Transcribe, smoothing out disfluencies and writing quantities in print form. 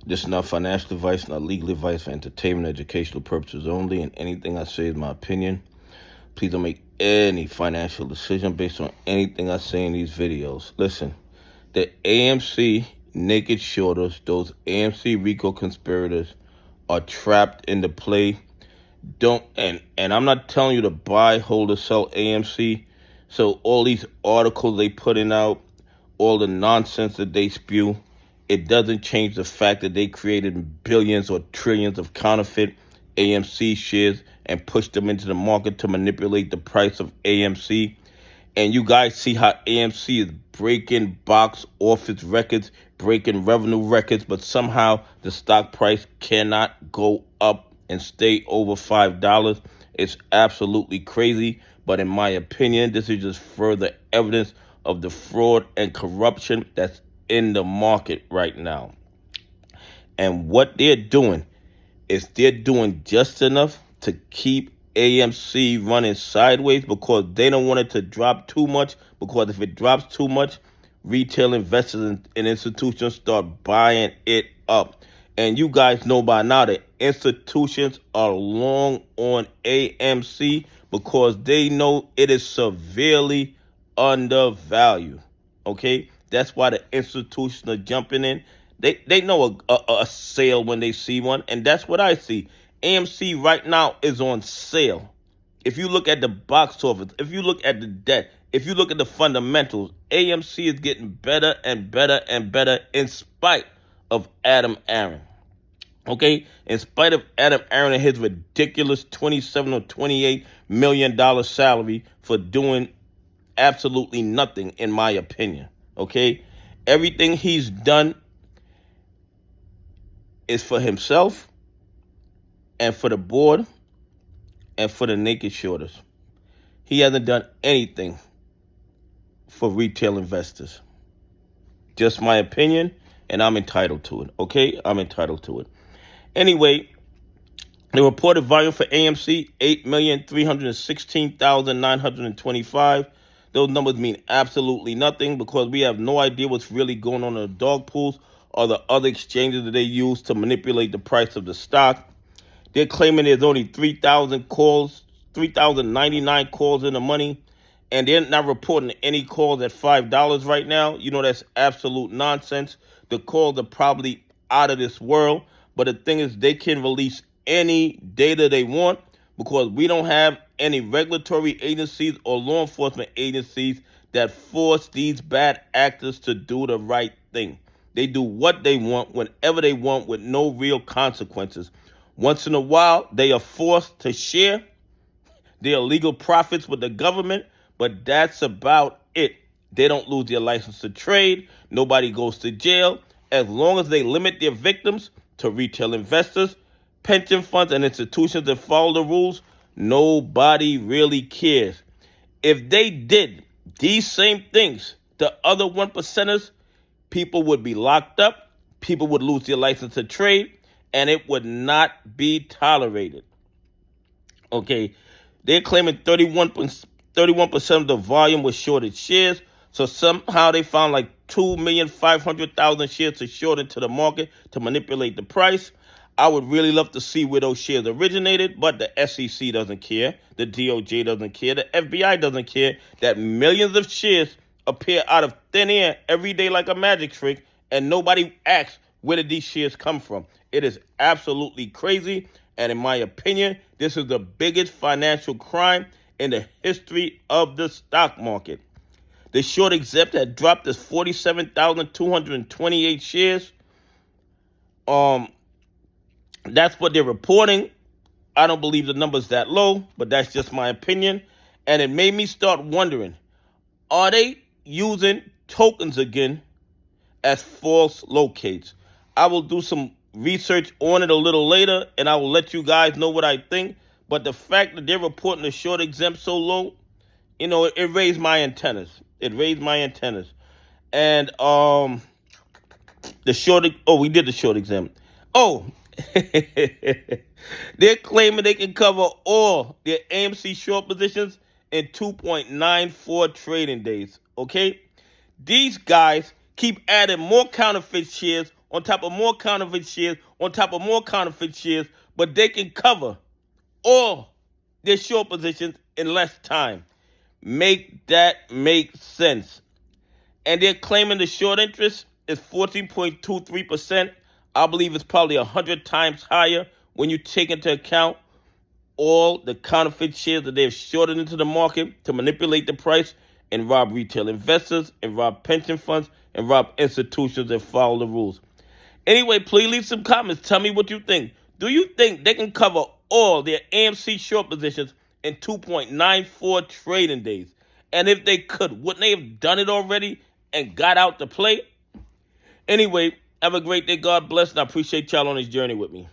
This is not financial advice, not legal advice, for entertainment, educational purposes only, and anything I say is my opinion. Please don't make any financial decision based on anything I say in these videos. Listen, the AMC naked shorters, those AMC RICO conspirators, are trapped in the play. And I'm not telling you to buy, hold, or sell AMC. So all these articles they putting out, all the nonsense that they spew, it doesn't change the fact that they created billions or trillions of counterfeit AMC shares and pushed them into the market to manipulate the price of AMC. And you guys see how AMC is breaking box office records, breaking revenue records, but somehow the stock price cannot go up and stay over $5. It's absolutely crazy. But in my opinion, this is just further evidence of the fraud and corruption that's in the market right now. And what they're doing is they're doing just enough to keep AMC running sideways because they don't want it to drop too much, because if it drops too much, retail investors and institutions start buying it up. And you guys know by now that institutions are long on AMC because they know it is severely undervalued. Okay? That's why the institutions are jumping in. They know a sale when they see one, and that's what I see. AMC right now is on sale. If you look at the box office, if you look at the debt, if you look at the fundamentals, AMC is getting better and better and better in spite of Adam Aaron. Okay? In spite of Adam Aaron and his ridiculous $27 or $28 million salary for doing absolutely nothing, in my opinion. Okay? Everything he's done is for himself and for the board and for the naked shorters. He hasn't done anything for retail investors. Just my opinion, and I'm entitled to it. Okay? I'm entitled to it. Anyway, the reported volume for AMC, 8,316,925. Those numbers mean absolutely nothing because we have no idea what's really going on in the dog pools or the other exchanges that they use to manipulate the price of the stock. They're claiming there's only 3,000 calls, 3,099 calls in the money, and they're not reporting any calls at $5 right now. You know, that's absolute nonsense. The calls are probably out of this world, but the thing is they can release any data they want because we don't have any regulatory agencies or law enforcement agencies that force these bad actors to do the right thing. They do what they want, whenever they want, with no real consequences. Once in a while, they are forced to share their illegal profits with the government, but that's about it. They don't lose their license to trade. Nobody goes to jail. As long as they limit their victims to retail investors, pension funds, and institutions that follow the rules, nobody really cares. If they did these same things to other 1%ers, people would be locked up, people would lose their license to trade, and it would not be tolerated. Okay, they're claiming 31% of the volume was shorted shares, so somehow they found like 2,500,000 shares to short into the market to manipulate the price. I would really love to see where those shares originated, but the SEC doesn't care, the DOJ doesn't care, the FBI doesn't care that millions of shares appear out of thin air every day like a magic trick, and nobody asks where did these shares come from. It is absolutely crazy, and in my opinion, this is the biggest financial crime in the history of the stock market. The short exempt had dropped to 47,228 shares. That's what they're reporting. I don't believe the number's that low, but that's just my opinion. And it made me start wondering, are they using tokens again as false locates? I will do some research on it a little later, and I will let you guys know what I think. But the fact that they're reporting the short exempt so low, you know, it raised my antennas. It raised my antennas. And we did the short exempt. Oh, they're claiming they can cover all their AMC short positions in 2.94 trading days. Okay? These guys keep adding more counterfeit shares on top of more counterfeit shares, on top of more counterfeit shares, but they can cover all their short positions in less time. Make that make sense. And they're claiming the short interest is 14.23%. I believe it's probably 100 times higher when you take into account all the counterfeit shares that they've shorted into the market to manipulate the price and rob retail investors and rob pension funds and rob institutions that follow the rules. Anyway, please leave some comments. Tell me what you think. Do you think they can cover all their AMC short positions in 2.94 trading days? And if they could, wouldn't they have done it already and got out to play? Anyway, have a great day. God bless, and I appreciate y'all on this journey with me.